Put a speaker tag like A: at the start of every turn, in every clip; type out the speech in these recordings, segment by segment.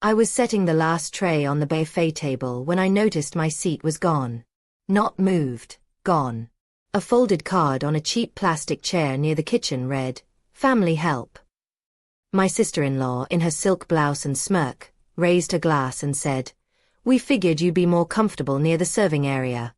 A: I was setting the last tray on the buffet table when I noticed my seat was gone. Not moved, gone. A folded card on a cheap plastic chair near the kitchen read, "Family help." My sister-in-law, in her silk blouse and smirk, raised her glass and said, "We figured you'd be more comfortable near the serving area."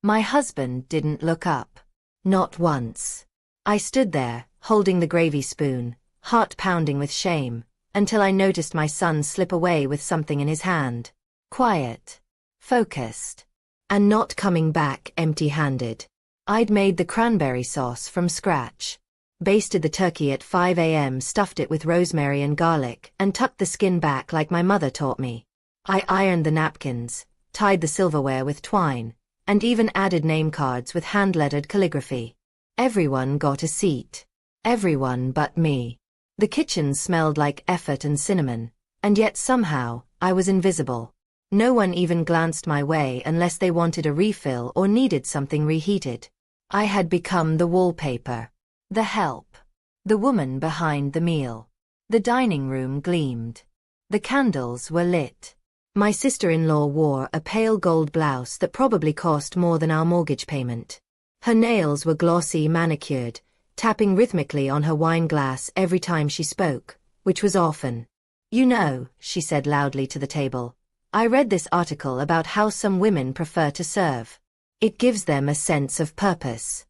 A: My husband didn't look up. Not once. I stood there, holding the gravy spoon, heart pounding with shame, until I noticed my son slip away with something in his hand. Quiet. Focused. And not coming back empty-handed. I'd made the cranberry sauce from scratch. Basted the turkey at 5 a.m., stuffed it with rosemary and garlic, and tucked the skin back like my mother taught me. I ironed the napkins, tied the silverware with twine, and even added name cards with hand-lettered calligraphy. Everyone got a seat. Everyone but me. The kitchen smelled like effort and cinnamon, and yet somehow, I was invisible. No one even glanced my way unless they wanted a refill or needed something reheated. I had become the wallpaper. The help. The woman behind the meal. The dining room gleamed. The candles were lit. My sister-in-law wore a pale gold blouse that probably cost more than our mortgage payment. Her nails were glossy manicured, tapping rhythmically on her wine glass every time she spoke, which was often. "You know," she said loudly to the table, "I read this article about how some women prefer to serve. It gives them a sense of purpose."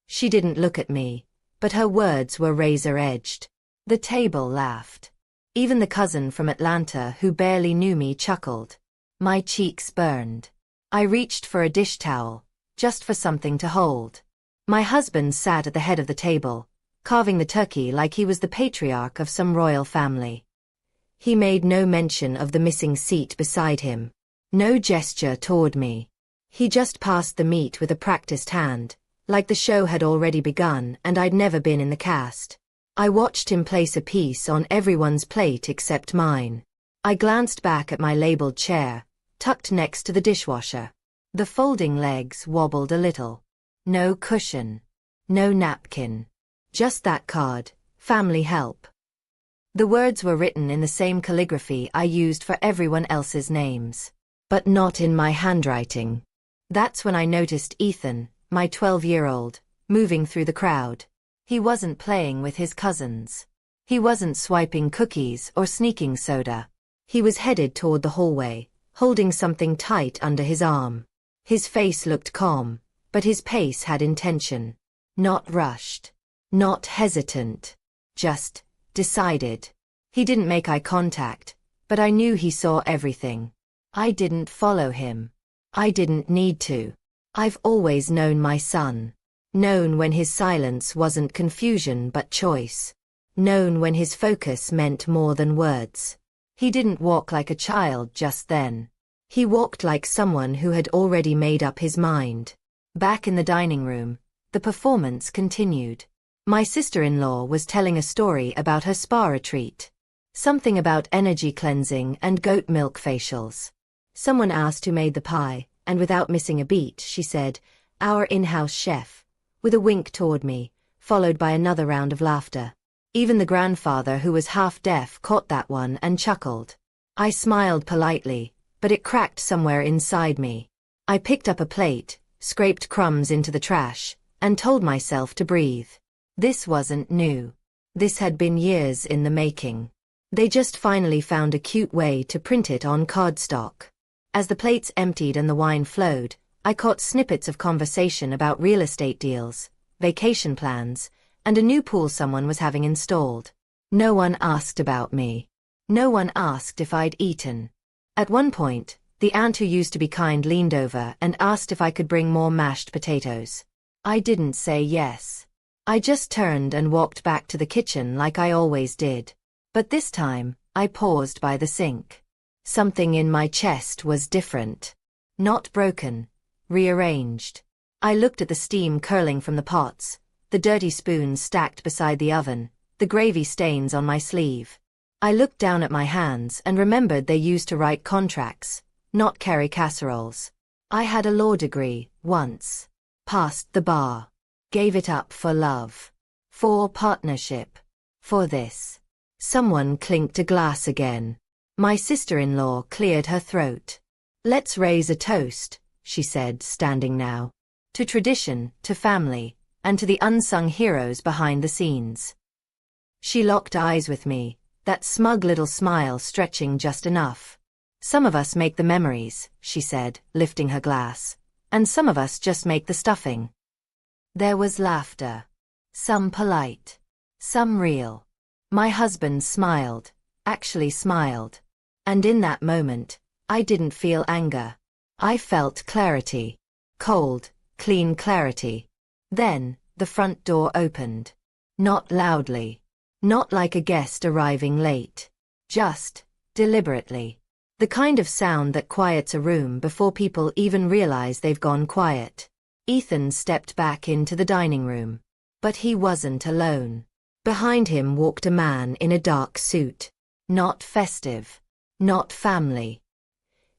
A: She didn't look at me, but her words were razor-edged. The table laughed. Even the cousin from Atlanta who barely knew me chuckled. My cheeks burned. I reached for a dish towel, just for something to hold. My husband sat at the head of the table, carving the turkey like he was the patriarch of some royal family. He made no mention of the missing seat beside him. No gesture toward me. He just passed the meat with a practiced hand, like the show had already begun and I'd never been in the cast. I watched him place a piece on everyone's plate except mine. I glanced back at my labeled chair, tucked next to the dishwasher. The folding legs wobbled a little. No cushion. No napkin. Just that card, "Family help." The words were written in the same calligraphy I used for everyone else's names. But not in my handwriting. That's when I noticed Ethan, my 12-year-old, moving through the crowd. He wasn't playing with his cousins. He wasn't swiping cookies or sneaking soda. He was headed toward the hallway, holding something tight under his arm. His face looked calm, but his pace had intention. Not rushed. Not hesitant. Just decided. He didn't make eye contact, but I knew he saw everything. I didn't follow him. I didn't need to. I've always known my son. Known when his silence wasn't confusion but choice. Known when his focus meant more than words. He didn't walk like a child just then. He walked like someone who had already made up his mind. Back in the dining room, the performance continued. My sister-in-law was telling a story about her spa retreat. Something about energy cleansing and goat milk facials. Someone asked who made the pie, and without missing a beat, she said, "Our in-house chef," with a wink toward me, followed by another round of laughter. Even the grandfather who was half deaf caught that one and chuckled. I smiled politely, but it cracked somewhere inside me. I picked up a plate, scraped crumbs into the trash, and told myself to breathe. This wasn't new. This had been years in the making. They just finally found a cute way to print it on cardstock. As the plates emptied and the wine flowed, I caught snippets of conversation about real estate deals, vacation plans, and a new pool someone was having installed. No one asked about me. No one asked if I'd eaten. At one point, the aunt who used to be kind leaned over and asked if I could bring more mashed potatoes. I didn't say yes. I just turned and walked back to the kitchen like I always did. But this time, I paused by the sink. Something in my chest was different. Not broken. Rearranged. I looked at the steam curling from the pots, the dirty spoons stacked beside the oven, the gravy stains on my sleeve. I looked down at my hands and remembered they used to write contracts, not carry casseroles. I had a law degree, once. Passed the bar. Gave it up for love. For partnership. For this. Someone clinked a glass again. My sister-in-law cleared her throat. "Let's raise a toast," she said, standing now. "To tradition, to family, and to the unsung heroes behind the scenes." She locked eyes with me, that smug little smile stretching just enough. "Some of us make the memories," she said, lifting her glass, "and some of us just make the stuffing." There was laughter. Some polite. Some real. My husband smiled, actually smiled. And in that moment, I didn't feel anger. I felt clarity. Cold, clean clarity. Then, the front door opened. Not loudly. Not like a guest arriving late. Just, deliberately. The kind of sound that quiets a room before people even realize they've gone quiet. Ethan stepped back into the dining room. But he wasn't alone. Behind him walked a man in a dark suit. Not festive. Not family.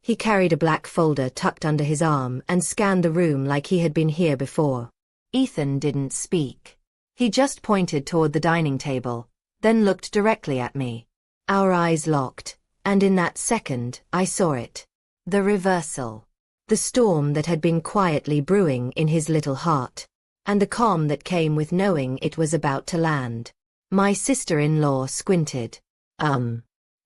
A: He carried a black folder tucked under his arm and scanned the room like he had been here before. Ethan didn't speak. He just pointed toward the dining table, then looked directly at me. Our eyes locked, and in that second, I saw it. The reversal. The storm that had been quietly brewing in his little heart. And the calm that came with knowing it was about to land. My sister-in-law squinted.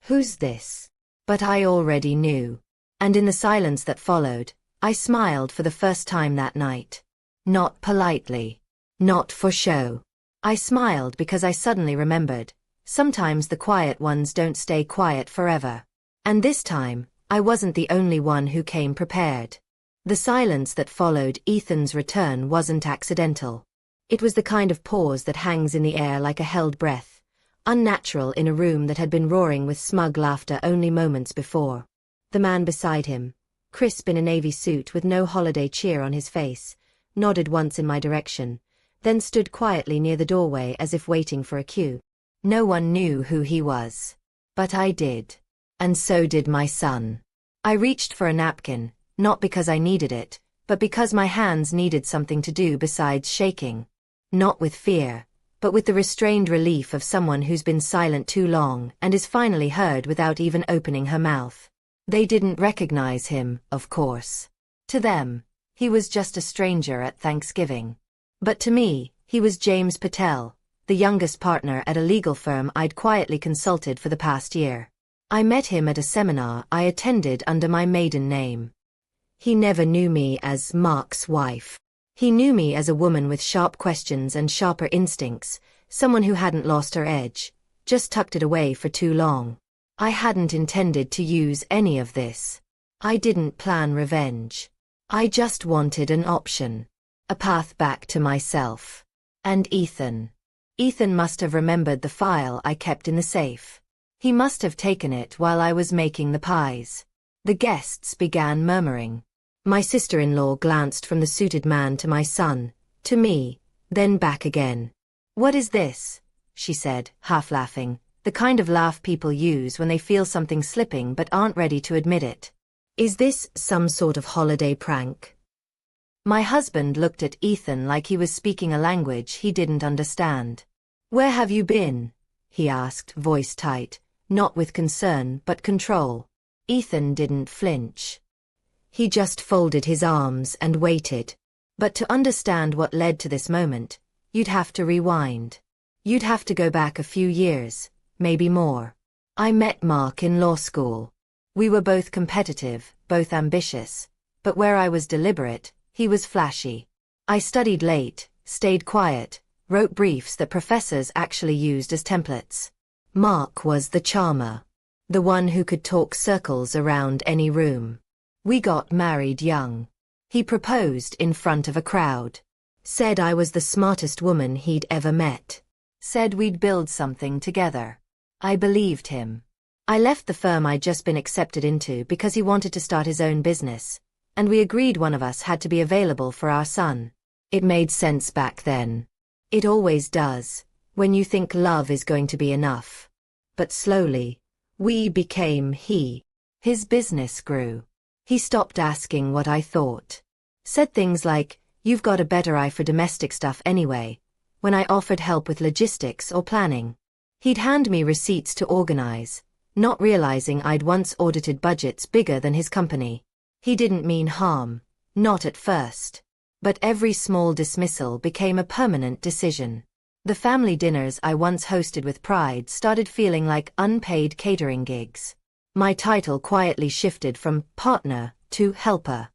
A: Who's this? But I already knew. And in the silence that followed, I smiled for the first time that night. Not politely. Not for show. I smiled because I suddenly remembered. Sometimes the quiet ones don't stay quiet forever. And this time, I wasn't the only one who came prepared. The silence that followed Ethan's return wasn't accidental. It was the kind of pause that hangs in the air like a held breath, unnatural in a room that had been roaring with smug laughter only moments before. The man beside him, crisp in a navy suit with no holiday cheer on his face, nodded once in my direction, then stood quietly near the doorway as if waiting for a cue. No one knew who he was. But I did. And so did my son. I reached for a napkin, not because I needed it, but because my hands needed something to do besides shaking. Not with fear, but with the restrained relief of someone who's been silent too long and is finally heard without even opening her mouth. They didn't recognize him, of course. To them, he was just a stranger at Thanksgiving. But to me, he was James Patel, the youngest partner at a legal firm I'd quietly consulted for the past year. I met him at a seminar I attended under my maiden name. He never knew me as Mark's wife. He knew me as a woman with sharp questions and sharper instincts, someone who hadn't lost her edge, just tucked it away for too long. I hadn't intended to use any of this. I didn't plan revenge. I just wanted an option. A path back to myself. And Ethan. Ethan must have remembered the file I kept in the safe. He must have taken it while I was making the pies. The guests began murmuring. My sister-in-law glanced from the suited man to my son, to me, then back again. "What is this?" she said, half laughing, the kind of laugh people use when they feel something slipping but aren't ready to admit it. "Is this some sort of holiday prank?" My husband looked at Ethan like he was speaking a language he didn't understand. "Where have you been?" he asked, voice tight, not with concern but control. Ethan didn't flinch. He just folded his arms and waited. But to understand what led to this moment, you'd have to rewind. You'd have to go back a few years, maybe more. I met Mark in law school. We were both competitive, both ambitious, but where I was deliberate, he was flashy. I studied late, stayed quiet, wrote briefs that professors actually used as templates. Mark was the charmer. The one who could talk circles around any room. We got married young. He proposed in front of a crowd. Said I was the smartest woman he'd ever met. Said we'd build something together. I believed him. I left the firm I'd just been accepted into because he wanted to start his own business, and we agreed one of us had to be available for our son. It made sense back then. It always does, when you think love is going to be enough. But slowly, we became he. His business grew. He stopped asking what I thought. Said things like, "You've got a better eye for domestic stuff anyway," when I offered help with logistics or planning. He'd hand me receipts to organize, not realizing I'd once audited budgets bigger than his company. He didn't mean harm, not at first. But every small dismissal became a permanent decision. The family dinners I once hosted with pride started feeling like unpaid catering gigs. My title quietly shifted from partner to helper.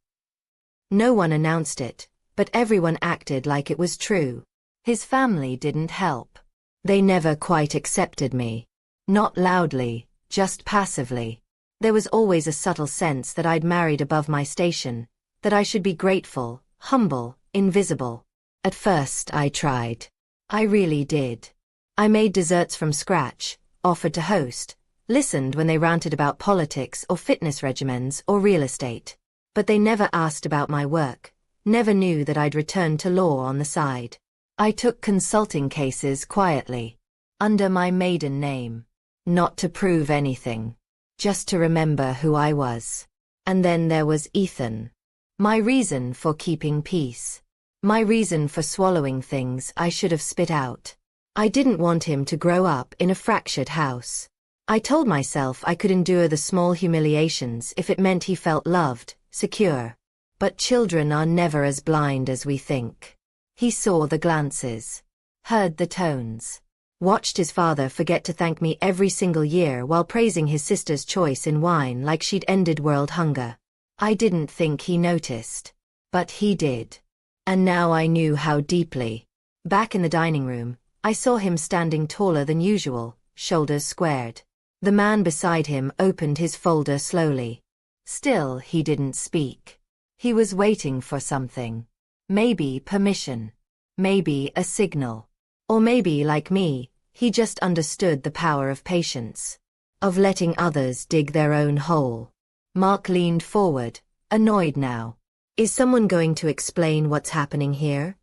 A: No one announced it, but everyone acted like it was true. His family didn't help. They never quite accepted me. Not loudly, just passively. There was always a subtle sense that I'd married above my station, that I should be grateful, humble, invisible. At first I tried. I really did. I made desserts from scratch, offered to host, listened when they ranted about politics or fitness regimens or real estate. But they never asked about my work, never knew that I'd returned to law on the side. I took consulting cases quietly, under my maiden name. Not to prove anything. Just to remember who I was. And then there was Ethan. My reason for keeping peace. My reason for swallowing things I should have spit out. I didn't want him to grow up in a fractured house. I told myself I could endure the small humiliations if it meant he felt loved, secure. But children are never as blind as we think. He saw the glances. Heard the tones. Watched his father forget to thank me every single year while praising his sister's choice in wine like she'd ended world hunger. I didn't think he noticed. But he did. And now I knew how deeply. Back in the dining room, I saw him standing taller than usual, shoulders squared. The man beside him opened his folder slowly. Still he didn't speak. He was waiting for something. Maybe permission. Maybe a signal. Or maybe, like me, he just understood the power of patience. Of letting others dig their own hole. Mark leaned forward, annoyed now. Is someone going to explain what's happening here?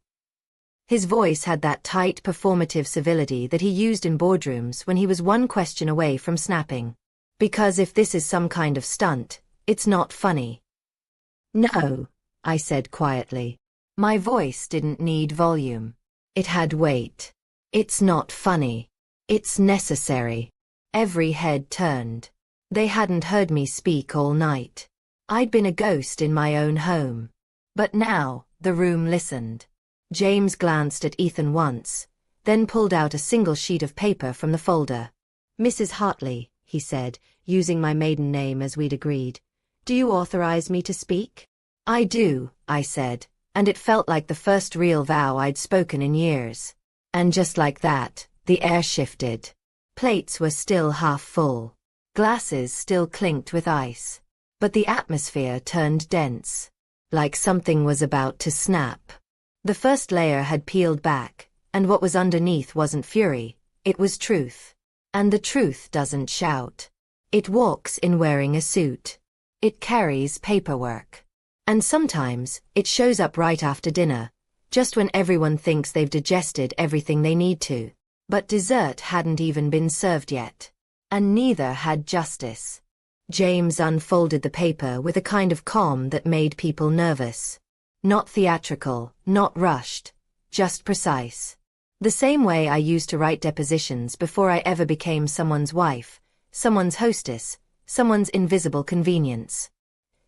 A: His voice had that tight, performative civility that he used in boardrooms when he was one question away from snapping. Because if this is some kind of stunt, it's not funny. No, I said quietly. My voice didn't need volume. It had weight. It's not funny. It's necessary. Every head turned. They hadn't heard me speak all night. I'd been a ghost in my own home. But now, the room listened. James glanced at Ethan once, then pulled out a single sheet of paper from the folder. Mrs. Hartley, he said, using my maiden name as we'd agreed. Do you authorize me to speak? I do, I said. And it felt like the first real vow I'd spoken in years. And just like that, the air shifted. Plates were still half full. Glasses still clinked with ice. But the atmosphere turned dense. Like something was about to snap. The first layer had peeled back, and what was underneath wasn't fury, it was truth. And the truth doesn't shout. It walks in wearing a suit. It carries paperwork. And sometimes, it shows up right after dinner, just when everyone thinks they've digested everything they need to. But dessert hadn't even been served yet. And neither had justice. James unfolded the paper with a kind of calm that made people nervous. Not theatrical, not rushed, just precise. The same way I used to write depositions before I ever became someone's wife, someone's hostess, someone's invisible convenience.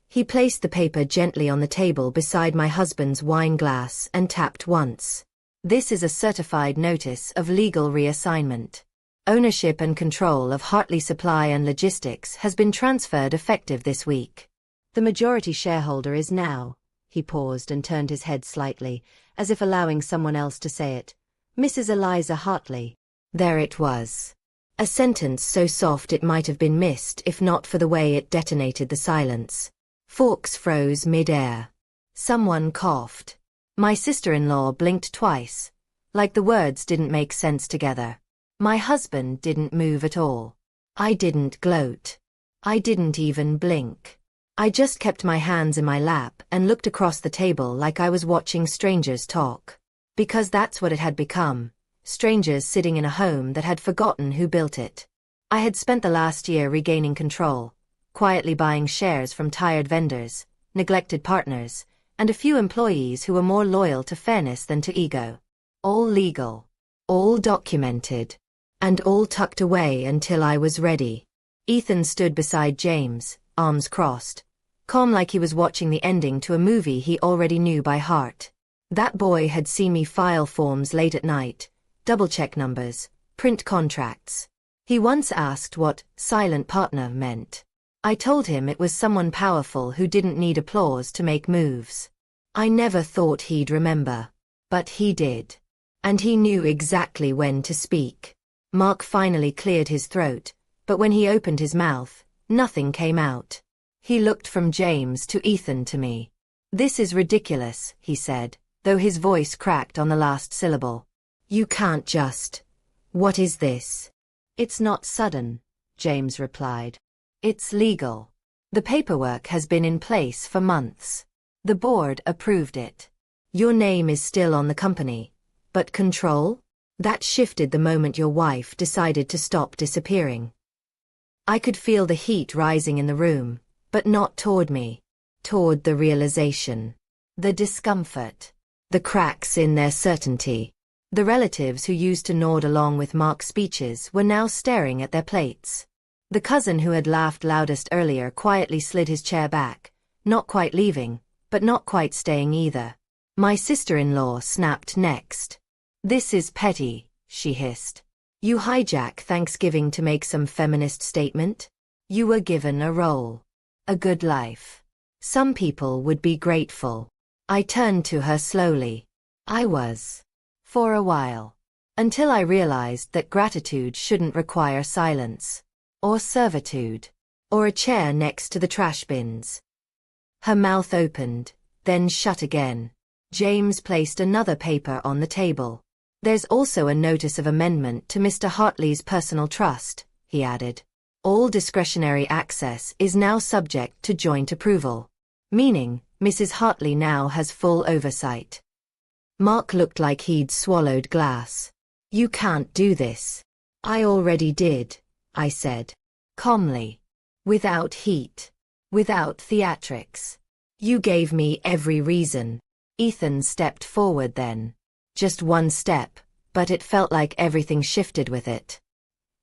A: He placed the paper gently on the table beside my husband's wine glass and tapped once. This is a certified notice of legal reassignment. Ownership and control of Hartley Supply and Logistics has been transferred effective this week. The majority shareholder is now, he paused and turned his head slightly, as if allowing someone else to say it, Mrs. Eliza Hartley. There it was. A sentence so soft it might have been missed if not for the way it detonated the silence. Forks froze mid-air. Someone coughed. My sister-in-law blinked twice, like the words didn't make sense together. My husband didn't move at all. I didn't gloat. I didn't even blink. I just kept my hands in my lap and looked across the table like I was watching strangers talk. Because that's what it had become, strangers sitting in a home that had forgotten who built it. I had spent the last year regaining control, quietly buying shares from tired vendors, neglected partners, and a few employees who were more loyal to fairness than to ego. All legal. All documented. And all tucked away until I was ready. Ethan stood beside James, arms crossed, calm like he was watching the ending to a movie he already knew by heart. That boy had seen me file forms late at night, double-check numbers, print contracts. He once asked what silent partner meant. I told him it was someone powerful who didn't need applause to make moves. I never thought he'd remember. But he did. And he knew exactly when to speak. Mark finally cleared his throat, but when he opened his mouth, nothing came out. He looked from James to Ethan to me. "This is ridiculous," he said, though his voice cracked on the last syllable. "You can't just. What is this?" "It's not sudden," James replied. "It's legal. The paperwork has been in place for months. The board approved it. Your name is still on the company. But control? That shifted the moment your wife decided to stop disappearing." I could feel the heat rising in the room, but not toward me. Toward the realization. The discomfort. The cracks in their certainty. The relatives who used to nod along with Mark's speeches were now staring at their plates. The cousin who had laughed loudest earlier quietly slid his chair back, not quite leaving, but not quite staying either. My sister-in-law snapped next. "This is petty," she hissed. "You hijack Thanksgiving to make some feminist statement? You were given a role. A good life. Some people would be grateful." I turned to her slowly. I was. For a while. Until I realized that gratitude shouldn't require silence. Or servitude. Or a chair next to the trash bins. Her mouth opened, then shut again. James placed another paper on the table. "There's also a notice of amendment to Mr. Hartley's personal trust," he added. "All discretionary access is now subject to joint approval. Meaning, Mrs. Hartley now has full oversight." Mark looked like he'd swallowed glass. "You can't do this." "I already did," I said. Calmly. Without heat. Without theatrics. "You gave me every reason." Ethan stepped forward then. Just one step, but it felt like everything shifted with it.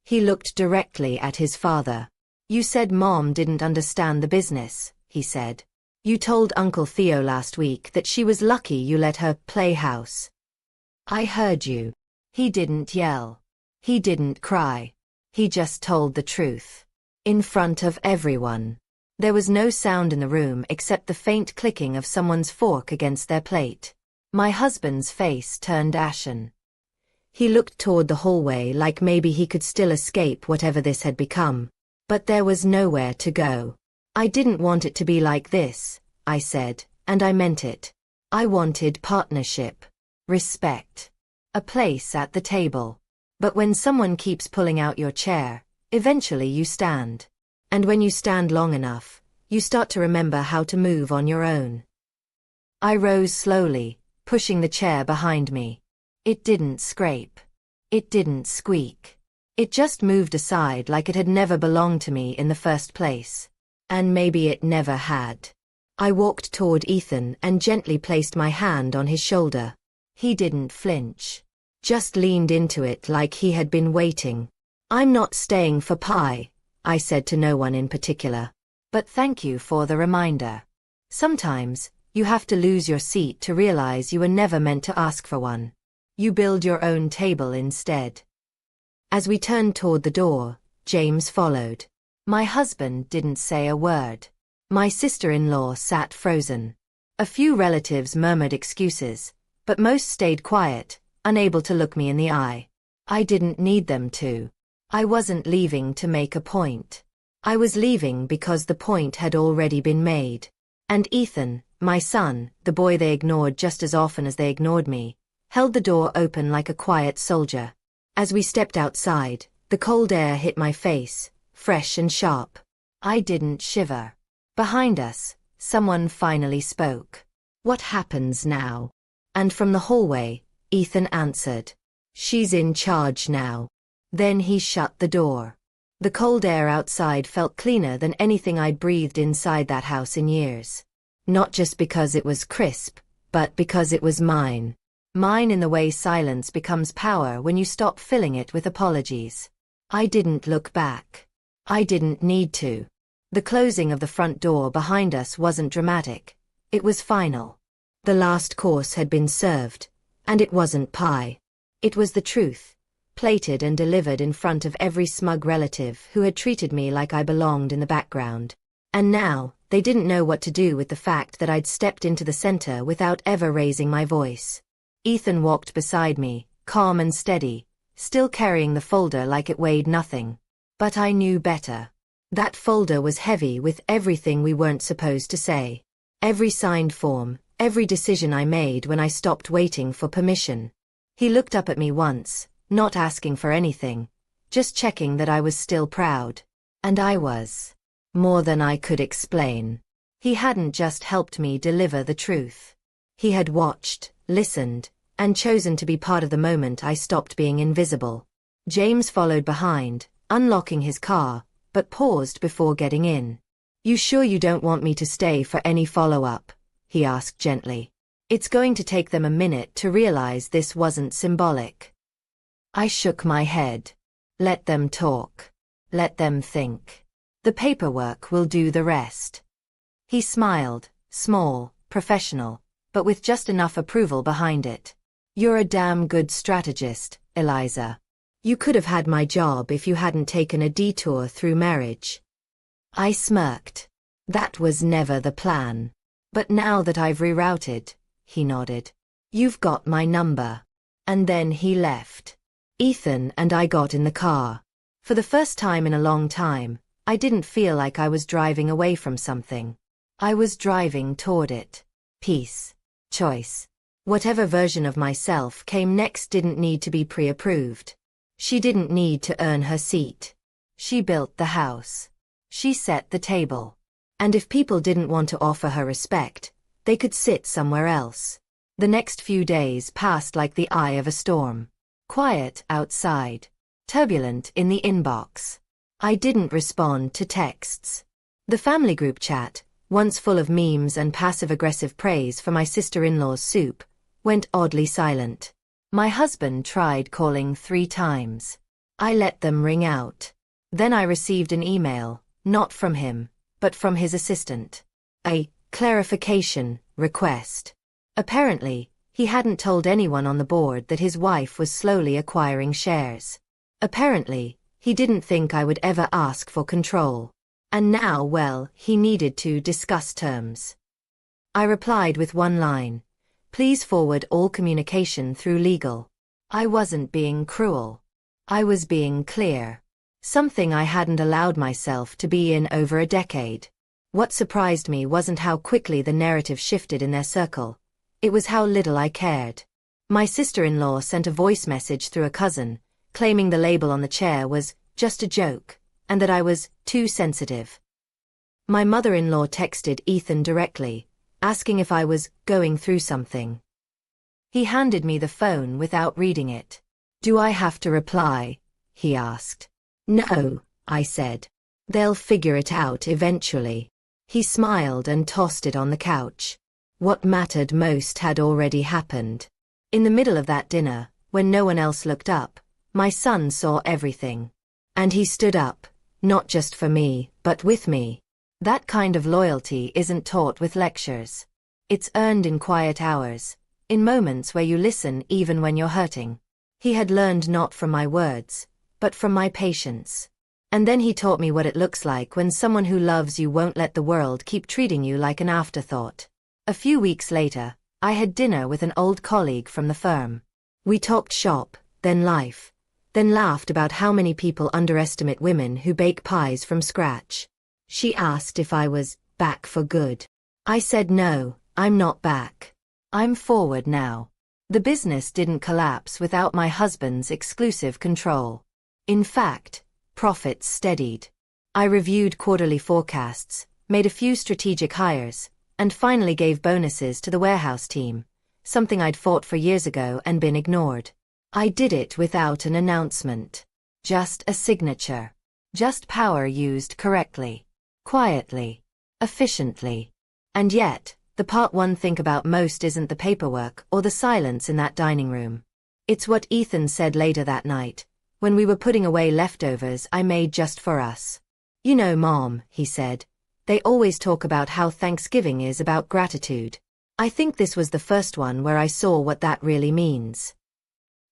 A: He looked directly at his father. "You said Mom didn't understand the business," he said. "You told Uncle Theo last week that she was lucky you let her play house." "I heard you." He didn't yell. He didn't cry. He just told the truth. In front of everyone. There was no sound in the room except the faint clicking of someone's fork against their plate. My husband's face turned ashen. He looked toward the hallway like maybe he could still escape whatever this had become. But there was nowhere to go. "I didn't want it to be like this," I said, and I meant it. I wanted partnership. Respect. A place at the table. But when someone keeps pulling out your chair, eventually you stand. And when you stand long enough, you start to remember how to move on your own. I rose slowly, pushing the chair behind me. It didn't scrape. It didn't squeak. It just moved aside like it had never belonged to me in the first place. And maybe it never had. I walked toward Ethan and gently placed my hand on his shoulder. He didn't flinch. Just leaned into it like he had been waiting. "I'm not staying for pie," I said to no one in particular. "But thank you for the reminder. Sometimes, you have to lose your seat to realize you were never meant to ask for one. You build your own table instead." As we turned toward the door, James followed. My husband didn't say a word. My sister-in-law sat frozen. A few relatives murmured excuses, but most stayed quiet, unable to look me in the eye. I didn't need them to. I wasn't leaving to make a point. I was leaving because the point had already been made. And Ethan, my son, the boy they ignored just as often as they ignored me, held the door open like a quiet soldier. As we stepped outside, the cold air hit my face, fresh and sharp. I didn't shiver. Behind us, someone finally spoke. "What happens now?" And from the hallway, Ethan answered. "She's in charge now." Then he shut the door. The cold air outside felt cleaner than anything I'd breathed inside that house in years. Not just because it was crisp, but because it was mine. Mine in the way silence becomes power when you stop filling it with apologies. I didn't look back. I didn't need to. The closing of the front door behind us wasn't dramatic. It was final. The last course had been served, and it wasn't pie. It was the truth, plated and delivered in front of every smug relative who had treated me like I belonged in the background. And now, they didn't know what to do with the fact that I'd stepped into the center without ever raising my voice. Ethan walked beside me, calm and steady, still carrying the folder like it weighed nothing. But I knew better. That folder was heavy with everything we weren't supposed to say. Every signed form, every decision I made when I stopped waiting for permission. He looked up at me once, not asking for anything, just checking that I was still proud. And I was. More than I could explain. He hadn't just helped me deliver the truth. He had watched, listened, and chosen to be part of the moment I stopped being invisible. James followed behind, unlocking his car, but paused before getting in. "You sure you don't want me to stay for any follow-up?" he asked gently. "It's going to take them a minute to realize this wasn't symbolic." I shook my head. Let them talk. Let them think. The paperwork will do the rest. He smiled, small, professional, but with just enough approval behind it. "You're a damn good strategist, Eliza. You could have had my job if you hadn't taken a detour through marriage." I smirked. "That was never the plan. But now that I've rerouted," he nodded. "You've got my number." And then he left. Ethan and I got in the car. For the first time in a long time, I didn't feel like I was driving away from something. I was driving toward it. Peace. Choice. Whatever version of myself came next didn't need to be pre-approved. She didn't need to earn her seat. She built the house. She set the table. And if people didn't want to offer her respect, they could sit somewhere else. The next few days passed like the eye of a storm. Quiet outside. Turbulent in the inbox. I didn't respond to texts. The family group chat, once full of memes and passive-aggressive praise for my sister-in-law's soup, went oddly silent. My husband tried calling 3 times. I let them ring out. Then I received an email, not from him, but from his assistant. A clarification request. Apparently, he hadn't told anyone on the board that his wife was slowly acquiring shares. Apparently, he didn't think I would ever ask for control. And now, well, he needed to discuss terms. I replied with one line. "Please forward all communication through legal." I wasn't being cruel. I was being clear. Something I hadn't allowed myself to be in over a decade. What surprised me wasn't how quickly the narrative shifted in their circle. It was how little I cared. My sister-in-law sent a voice message through a cousin, claiming the label on the chair was just a joke, and that I was too sensitive. My mother-in-law texted Ethan directly, asking if I was going through something. He handed me the phone without reading it. "Do I have to reply?" he asked. "No," I said. "They'll figure it out eventually." He smiled and tossed it on the couch. What mattered most had already happened. In the middle of that dinner, when no one else looked up, my son saw everything. And he stood up, not just for me, but with me. That kind of loyalty isn't taught with lectures. It's earned in quiet hours, in moments where you listen even when you're hurting. He had learned not from my words, but from my patience. And then he taught me what it looks like when someone who loves you won't let the world keep treating you like an afterthought. A few weeks later, I had dinner with an old colleague from the firm. We talked shop, then life, then laughed about how many people underestimate women who bake pies from scratch. She asked if I was back for good. I said no, I'm not back. I'm forward now. The business didn't collapse without my husband's exclusive control. In fact, profits steadied. I reviewed quarterly forecasts, made a few strategic hires, and finally gave bonuses to the warehouse team, something I'd fought for years ago and been ignored. I did it without an announcement. Just a signature. Just power used correctly. Quietly. Efficiently. And yet, the part one think about most isn't the paperwork or the silence in that dining room. It's what Ethan said later that night, when we were putting away leftovers I made just for us. You know, Mom, he said, they always talk about how Thanksgiving is about gratitude. I think this was the first one where I saw what that really means.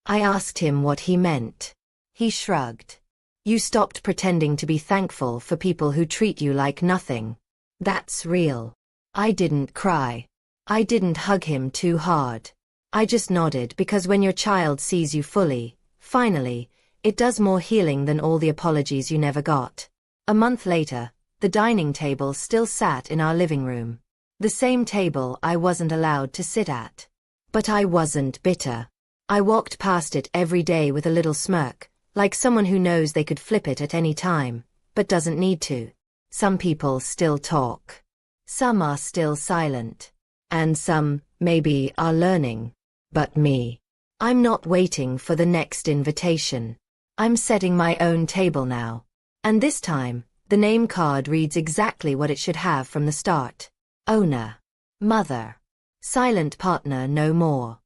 A: I asked him what he meant. He shrugged. You stopped pretending to be thankful for people who treat you like nothing. That's real. I didn't cry. I didn't hug him too hard. I just nodded because when your child sees you fully, finally, it does more healing than all the apologies you never got. A month later, the dining table still sat in our living room. The same table I wasn't allowed to sit at. But I wasn't bitter. I walked past it every day with a little smirk, like someone who knows they could flip it at any time, but doesn't need to. Some people still talk. Some are still silent. And some, maybe, are learning. But me. I'm not waiting for the next invitation. I'm setting my own table now. And this time, the name card reads exactly what it should have from the start. Owner. Mother. Silent partner no more.